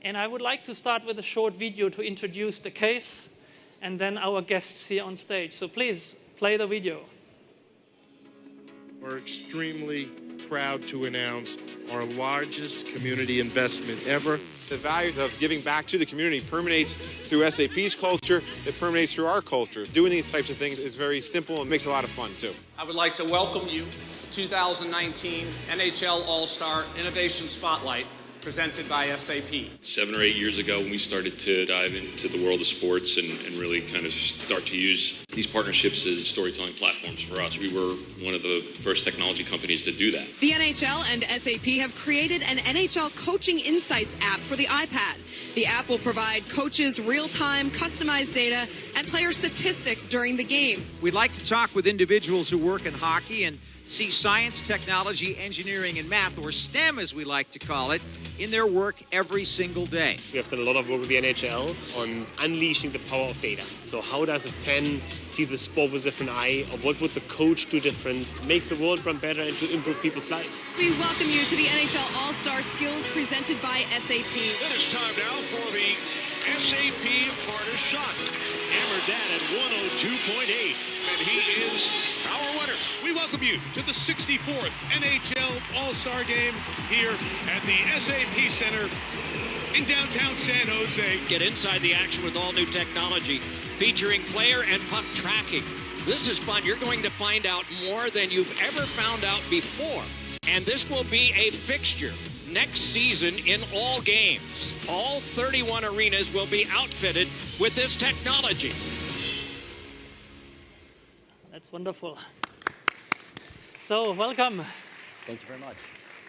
And I would like to start with a short video to introduce the case and then our guests here on stage. So please play the video. We're extremely proud to announce our largest community investment ever. The value of giving back to the community permeates through SAP's culture, it permeates through our culture. Doing these types of things is very simple and makes a lot of fun too. I would like to welcome you to 2019 NHL All-Star Innovation Spotlight presented by SAP. 7 or 8 years ago when we started to dive into the world of sports and really kind of start to use these partnerships as storytelling platforms for us. We were one of the first technology companies to do that. The NHL and SAP have created an NHL Coaching Insights app for the iPad. The app will provide coaches real-time, customized data and player statistics during the game. We'd like to talk with individuals who work in hockey and see science, technology, engineering, and math, or STEM as we like to call it, in their work every single day. We have done a lot of work with the NHL on unleashing the power of data. So how does a fan see the sport with a different eye, or what would the coach do different, make the world run better and to improve people's life? We welcome you to the NHL All-Star Skills presented by SAP. It is time now for the SAP Partner Shot. Hammered that at 102.8. And he is our winner. We welcome you to the 64th NHL All-Star Game here at the SAP Center in downtown San Jose. Get inside the action with all new technology, featuring player and puck tracking. This is fun. You're going to find out more than you've ever found out before. And this will be a fixture next season in all games. All 31 arenas will be outfitted with this technology. That's wonderful. So, welcome. Thank you very much.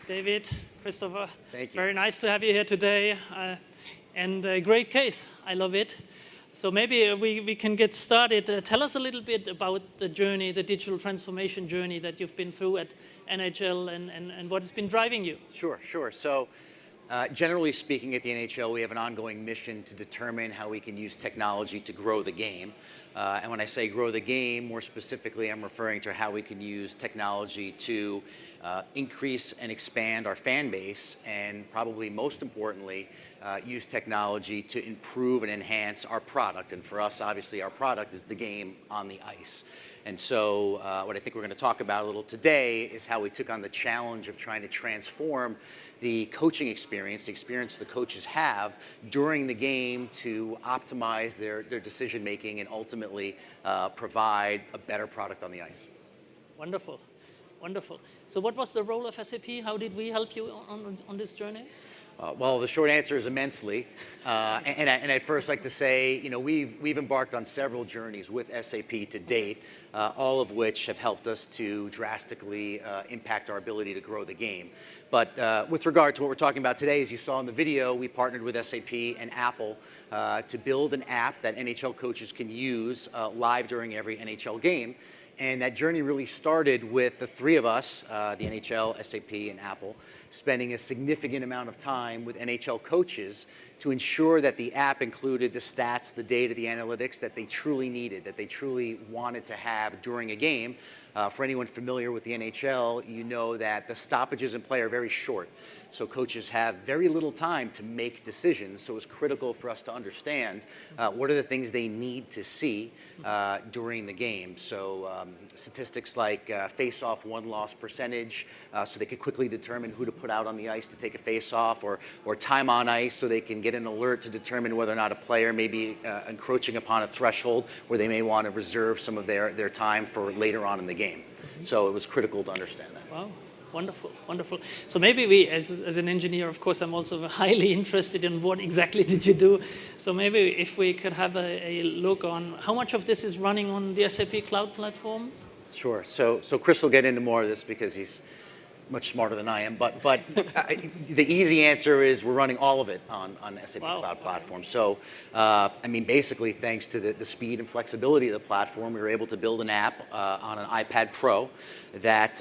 David, Christopher. Thank you. Very nice to have you here today. And a great case. I love it. So maybe we can get started. Tell us a little bit about the journey, the digital transformation journey that you've been through at NHL and what has been driving you. Sure. So generally speaking, at the NHL, we have an ongoing mission to determine how we can use technology to grow the game. And when I say grow the game, more specifically, I'm referring to how we can use technology to increase and expand our fan base, and probably most importantly, use technology to improve and enhance our product. And for us, obviously, our product is the game on the ice. And so what I think we're going to talk about a little today is how we took on the challenge of trying to transform the coaching experience, the experience the coaches have during the game to optimize their decision making and ultimately provide a better product on the ice. Wonderful. Wonderful. So what was the role of SAP? How did we help you on this journey? Well, the short answer is immensely. And I'd first like to say, you know, we've embarked on several journeys with SAP to date, all of which have helped us to drastically impact our ability to grow the game. But with regard to what we're talking about today, as you saw in the video, we partnered with SAP and Apple to build an app that NHL coaches can use live during every NHL game. And that journey really started with the three of us, the NHL, SAP, and Apple, spending a significant amount of time with NHL coaches to ensure that the app included the stats, the data, the analytics that they truly needed, that they truly wanted to have during a game. For anyone familiar with the NHL, you know that the stoppages in play are very short. So coaches have very little time to make decisions. So it's critical for us to understand what are the things they need to see during the game. So statistics like face-off won-loss percentage, so they could quickly determine who to put out on the ice to take a face-off, or time on ice so they can get an alert to determine whether or not a player may be encroaching upon a threshold where they may want to reserve some of their time for later on in the game. So it was critical to understand that. Wow. Wonderful, wonderful. So maybe we, as an engineer, of course, I'm also highly interested in what exactly did you do. So maybe if we could have a look on how much of this is running on the SAP Cloud Platform? Sure. So Chris will get into more of this because he's much smarter than I am, but the easy answer is we're running all of it on SAP Cloud Platform. So, I mean, basically, thanks to the speed and flexibility of the platform, we were able to build an app on an iPad Pro that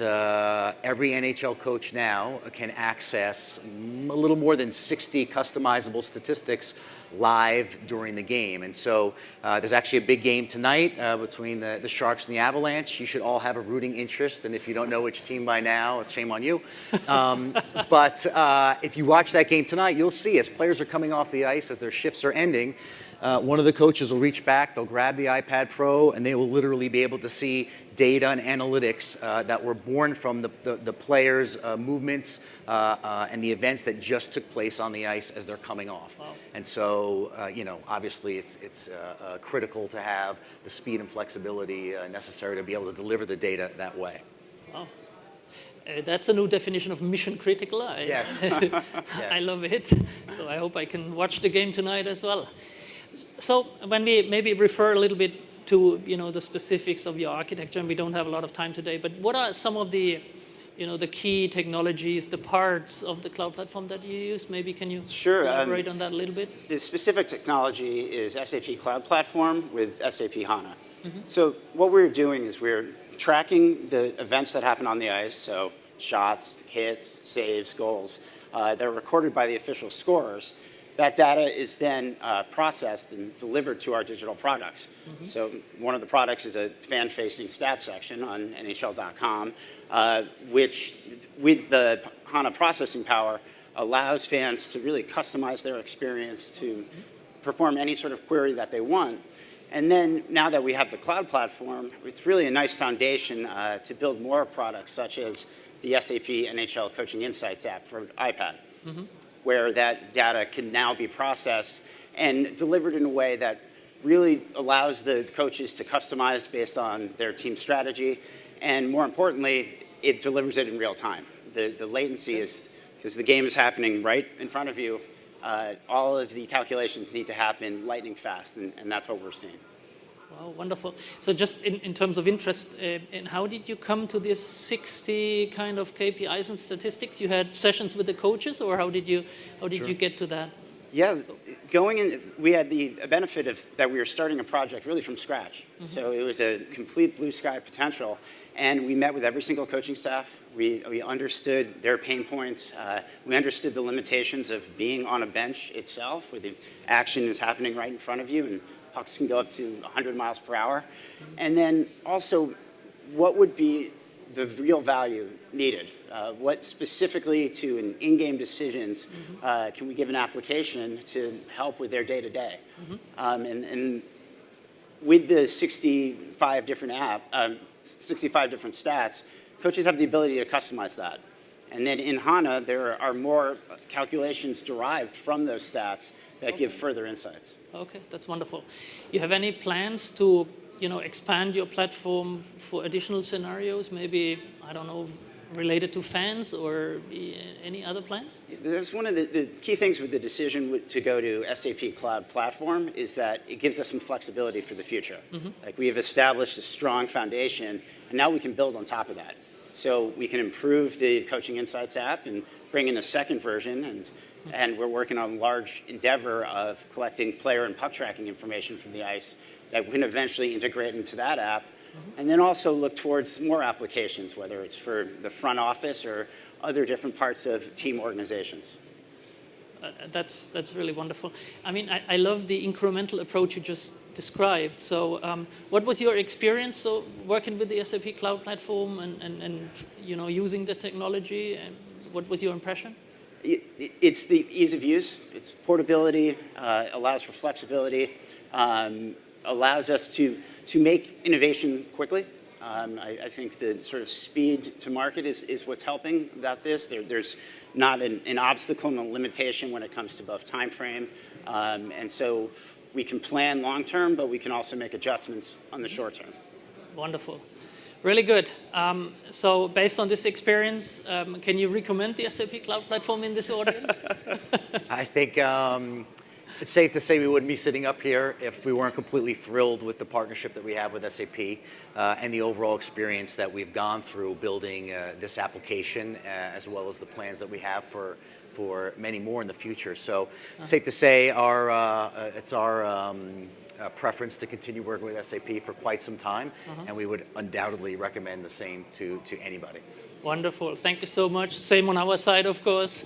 every NHL coach now can access a little more than 60 customizable statistics live during the game. And so there's actually a big game tonight between the Sharks and the Avalanche. You should all have a rooting interest, and if you don't know which team by now, shame on you. But if you watch that game tonight, you'll see as players are coming off the ice, as their shifts are ending, one of the coaches will reach back, they'll grab the iPad Pro, and they will literally be able to see data and analytics that were born from the players' movements and the events that just took place on the ice as they're coming off. Wow. And so, obviously it's critical to have the speed and flexibility necessary to be able to deliver the data that way. Wow. That's a new definition of mission critical. Yes. I love it. So I hope I can watch the game tonight as well. So when we maybe refer a little bit to the specifics of your architecture, and we don't have a lot of time today, but what are some of the the key technologies, the parts of the cloud platform that you use? Maybe can you elaborate on that a little bit? The specific technology is SAP Cloud Platform with SAP Hana. So what we're doing is we're tracking the events that happen on the ice, so shots, hits, saves, goals, that are recorded by the official scorers. That data is then processed and delivered to our digital products. So one of the products is a fan-facing stats section on NHL.com, which, with the HANA processing power, allows fans to really customize their experience to perform any sort of query that they want. And then now that we have the cloud platform, it's really a nice foundation to build more products, such as the SAP NHL Coaching Insights app for iPad. Where that data can now be processed and delivered in a way that really allows the coaches to customize based on their team strategy. And more importantly, it delivers it in real time. The latency is, because the game is happening right in front of you, all of the calculations need to happen lightning fast, and that's what we're seeing. Wow, wonderful. So just in terms of interest, and how did you come to this 60 kind of KPIs and statistics? You had sessions with the coaches, or how did you get to that? Yeah, going in, we had the benefit of that we were starting a project really from scratch. So it was a complete blue sky potential, and we met with every single coaching staff. We understood their pain points. We understood the limitations of being on a bench itself, where the action is happening right in front of you, and pucks can go up to 100 miles per hour. And then also, what would be the real value needed? What specifically to an in-game decisions can we give an application to help with their day-to-day? And with the 65 different 65 different stats, coaches have the ability to customize that. And then in HANA, there are more calculations derived from those stats that give further insights. Okay, that's wonderful. You have any plans to, expand your platform for additional scenarios? Maybe, I don't know, related to fans, or any other plans? There's one of the key things with the decision to go to SAP Cloud Platform is that it gives us some flexibility for the future. Like, we have established a strong foundation, and now we can build on top of that. So we can improve the Coaching Insights app and bring in a second version, and we're working on a large endeavor of collecting player and puck tracking information from the ice that we can eventually integrate into that app, and then also look towards more applications, whether it's for the front office or other different parts of team organizations. That's really wonderful. I mean, I love the incremental approach you just described. So what was your experience working with the SAP Cloud Platform and using the technology? And what was your impression? It's the ease of use. It's portability, allows for flexibility, allows us to make innovation quickly. I think the sort of speed to market is what's helping about this. There's not an obstacle and a limitation when it comes to both time frame. And so we can plan long term, but we can also make adjustments on the short term. Wonderful. Really good. So based on this experience, can you recommend the SAP Cloud Platform in this audience? I think it's safe to say we wouldn't be sitting up here if we weren't completely thrilled with the partnership that we have with SAP and the overall experience that we've gone through building this application, as well as the plans that we have for many more in the future. So it's safe to say it's our preference to continue working with SAP for quite some time, and we would undoubtedly recommend the same to anybody. Wonderful. Thank you so much. Same on our side, of course.